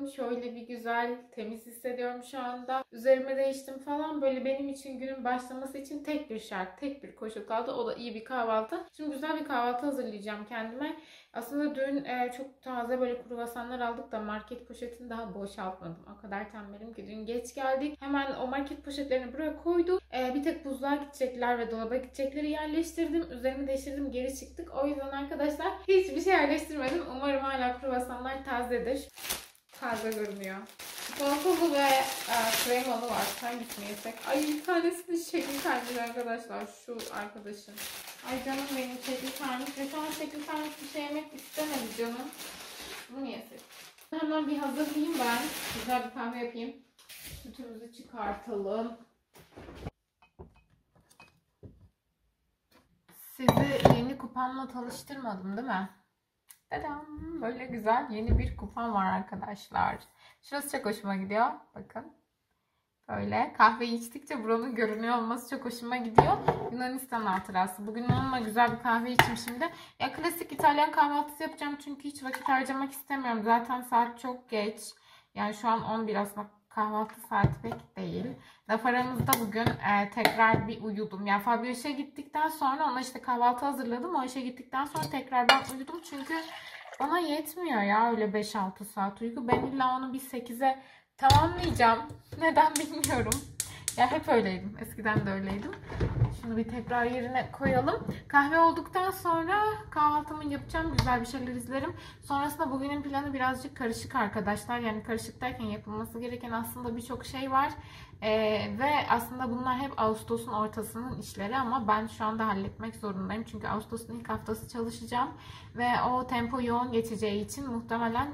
kalktım. Şöyle bir güzel temiz hissediyorum şu anda. Üzerime değiştim falan. Böyle benim için günün başlaması için tek bir şart, tek bir koşul kaldı. O da iyi bir kahvaltı. Şimdi güzel bir kahvaltı hazırlayacağım kendime. Aslında dün çok taze böyle kruvasanlar aldık da market poşetini daha boşaltmadım. O kadar tembelim ki dün geç geldik. Hemen o market poşetlerini buraya koydum. Bir tek buzluğa gidecekler ve dolaba gidecekleri yerleştirdim. Üzerimi değiştirdim, geri çıktık. O yüzden arkadaşlar hiçbir şey yerleştirmedim. Umarım hala kruvasanlar tazedir. Taze görünüyor. Çikolatalı ve kremalı var. Hangisini yesek? Ay bir tanesinin şekli kalmış arkadaşlar. Şu arkadaşın. Ay canım benim şekli kalmış. Ve şu an şekli kalmış bir şey yemek istemedi canım. Bunu mu yesek? Hemen bir hazırlayayım ben. Güzel bir kahve yapayım. Sütümüzü çıkartalım. Sizi yeni kupamla tanıştırmadım değil mi? Tadam! Böyle güzel yeni bir kupam var arkadaşlar. Şurası çok hoşuma gidiyor. Bakın. Böyle kahveyi içtikçe buranın görünüyor olması çok hoşuma gidiyor. Yunanistan hatırası. Bugün onunla güzel bir kahve içtim şimdi. Ya klasik İtalyan kahvaltısı yapacağım çünkü hiç vakit harcamak istemiyorum. Zaten saat çok geç. Yani şu an 11 aslında kahvaltı saati pek değil. Laf aramızda bugün tekrar bir uyudum. Yani Fabio işe gittikten sonra ona işte kahvaltı hazırladım. O işe gittikten sonra tekrar ben uyudum. Çünkü bana yetmiyor ya öyle 5-6 saat uyku. Ben illa onu bir 8'e tamamlayacağım. Neden bilmiyorum. Ya hep öyleydim. Eskiden de öyleydim. Şunu bir tekrar yerine koyalım. Kahve olduktan sonra kahvaltımı yapacağım. Güzel bir şeyler izlerim. Sonrasında bugünün planı birazcık karışık arkadaşlar. Yani karışık derken yapılması gereken aslında birçok şey var. Ve aslında bunlar hep Ağustos'un ortasının işleri ama ben şu anda halletmek zorundayım. Çünkü Ağustos'un ilk haftası çalışacağım. Ve o tempo yoğun geçeceği için muhtemelen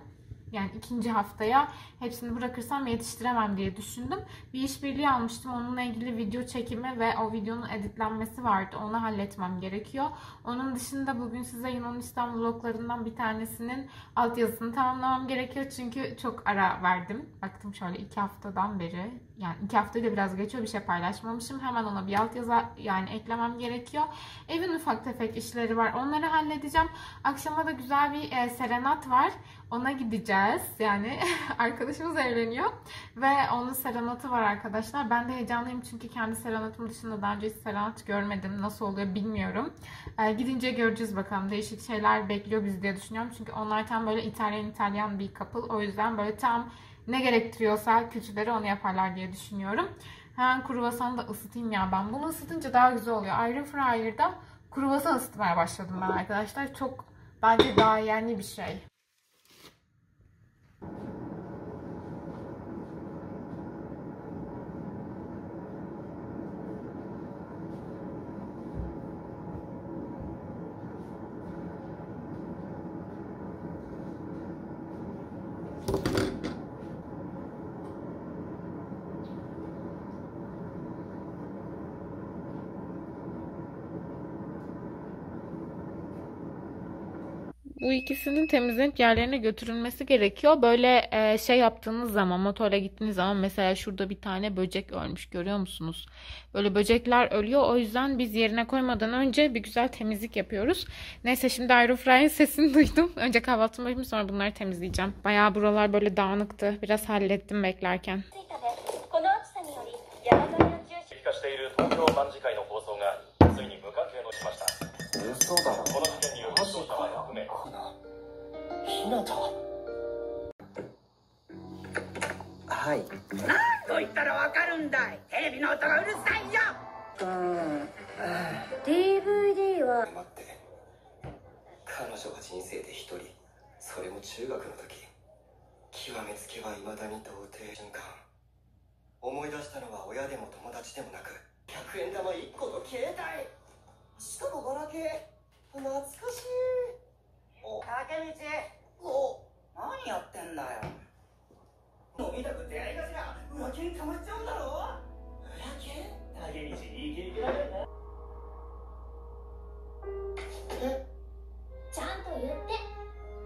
yani ikinci haftaya hepsini bırakırsam yetiştiremem diye düşündüm. Bir işbirliği almıştım. Onunla ilgili video çekimi ve o videonun editlenmesi vardı. Onu halletmem gerekiyor. Onun dışında bugün size Yunanistan vloglarından bir tanesinin altyazısını tamamlamam gerekiyor. Çünkü çok ara verdim. Baktım şöyle 2 haftadan beri. Yani 2 haftayı da biraz geçiyor. Bir şey paylaşmamışım. Hemen ona bir altyazı yani eklemem gerekiyor. Evin ufak tefek işleri var. Onları halledeceğim. Akşama da güzel bir serenat var. Ona gideceğiz. Yani arkadaşımız evleniyor. Ve onun serenatı var arkadaşlar. Ben de heyecanlıyım çünkü kendi serenatım dışında daha önce hiç serenat görmedim. Nasıl oluyor bilmiyorum. Gidince göreceğiz bakalım. Değişik şeyler bekliyor bizi diye düşünüyorum. Çünkü onlar tam böyle İtalyan bir couple. O yüzden böyle tam ne gerektiriyorsa küçükleri onu yaparlar diye düşünüyorum. Hemen kruvasanı da ısıtayım ya ben. Bunu ısıtınca daha güzel oluyor. Air fryer'da kruvasan ısıtmaya başladım ben arkadaşlar. Çok bence daha yeni bir şey. Bu ikisinin temizlenip yerlerine götürülmesi gerekiyor. Böyle şey yaptığınız zaman, motorla gittiğiniz zaman mesela şurada bir tane böcek ölmüş, görüyor musunuz? Böyle böcekler ölüyor. O yüzden biz yerine koymadan önce bir güzel temizlik yapıyoruz. Neyse şimdi aerofryer'in sesini duydum. Önce kahvaltımı yapayım, sonra bunları temizleyeceğim. Bayağı buralar böyle dağınıktı. Biraz hallettim beklerken. DVD は待って彼女が人生で一人それも中学の時極めつけは未だに童貞瞬間思い出したのは親でも友達でもなく100円玉1個と携帯しかもガラケー懐かしいお竹道お何やってんだよ飲みたくてやりがちな浮気にたまっちゃうんだろ浮気竹道いい経験だよねちゃんと言って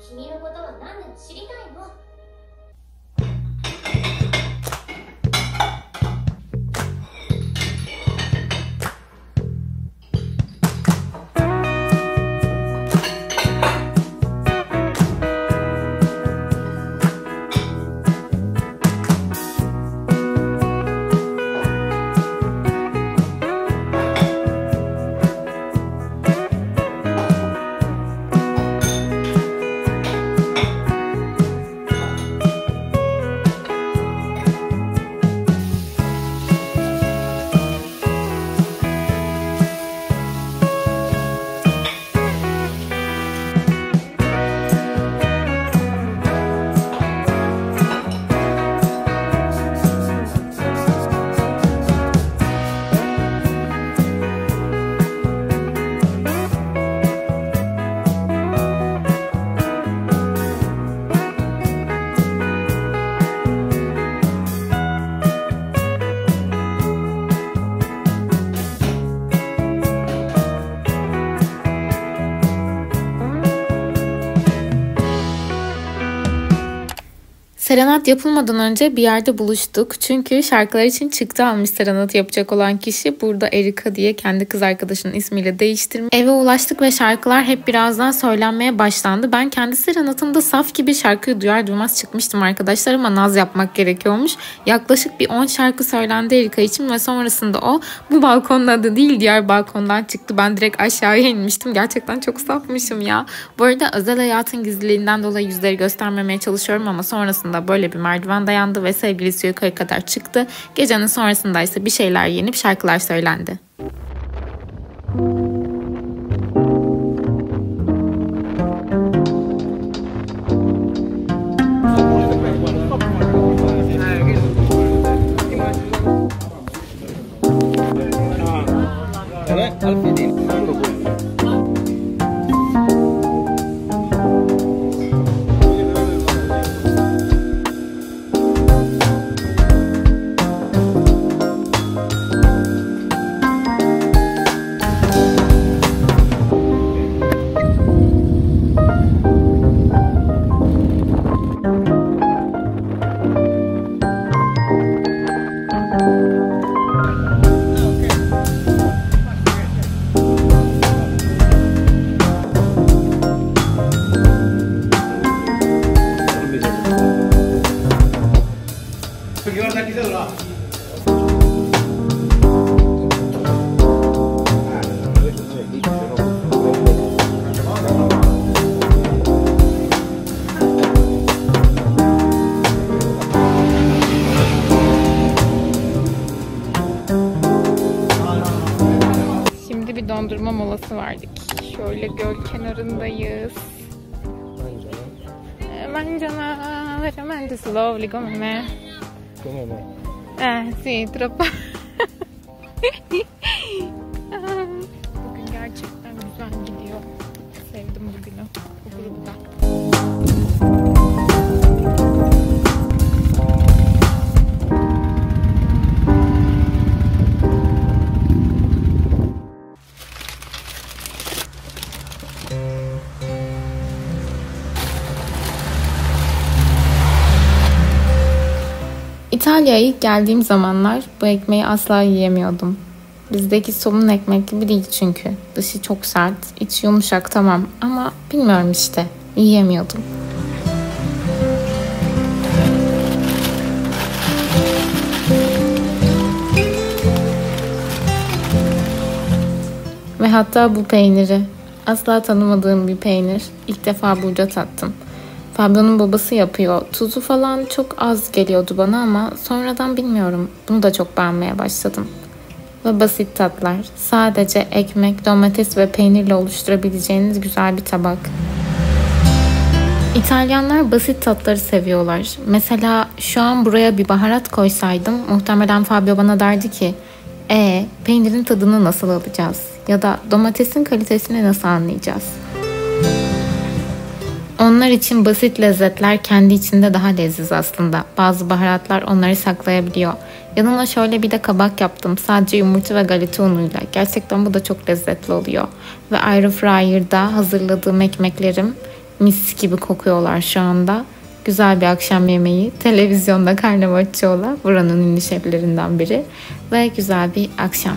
君のことは何でも知りたいの Serenat yapılmadan önce bir yerde buluştuk. Çünkü şarkılar için çıktı almış serenat yapacak olan kişi. Burada Erika diye kendi kız arkadaşının ismiyle değiştirmiş. Eve ulaştık ve şarkılar hep birazdan söylenmeye başlandı. Ben kendi serenatımda saf gibi şarkıyı duyar duymaz çıkmıştım arkadaşlar ama naz yapmak gerekiyormuş. Yaklaşık bir 10 şarkı söylendi Erika için ve sonrasında o bu balkonun adı değil diğer balkondan çıktı. Ben direkt aşağıya inmiştim. Gerçekten çok safmışım ya. Bu arada özel hayatın gizliliğinden dolayı yüzleri göstermemeye çalışıyorum ama sonrasında böyle bir merdiven dayandı ve sevgilisi yukarı kadar çıktı. Gecenin sonrasında ise bir şeyler yenip şarkılar söylendi. Şimdi bir dondurma molası verdik. Şöyle göl kenarındayız. Mangiano, veramente slowly come me. Come me. Sì, troppo. Bugün gerçekten güzel gidiyor. Sevdim bugünü. Bu grupta. İtalya'ya ilk geldiğim zamanlar bu ekmeği asla yiyemiyordum. Bizdeki somun ekmek gibi değil çünkü. Dışı çok sert, içi yumuşak tamam ama bilmiyorum işte. Yiyemiyordum. Ve hatta bu peyniri. Asla tanımadığım bir peynir. İlk defa burada tattım. Fabio'nun babası yapıyor. Tuzu falan çok az geliyordu bana ama sonradan bilmiyorum. Bunu da çok beğenmeye başladım. Ve basit tatlar. Sadece ekmek, domates ve peynirle oluşturabileceğiniz güzel bir tabak. İtalyanlar basit tatları seviyorlar. Mesela şu an buraya bir baharat koysaydım muhtemelen Fabio bana derdi ki peynirin tadını nasıl alacağız? Ya da domatesin kalitesini nasıl anlayacağız? Onlar için basit lezzetler kendi içinde daha leziz aslında. Bazı baharatlar onları saklayabiliyor. Yanına şöyle bir de kabak yaptım. Sadece yumurta ve galeta unuyla. Gerçekten bu da çok lezzetli oluyor. Ve air fryer'da hazırladığım ekmeklerim mis gibi kokuyorlar şu anda. Güzel bir akşam yemeği. Televizyonda Carnevacciu'la buranın ünlü şeflerinden biri. Ve güzel bir akşam.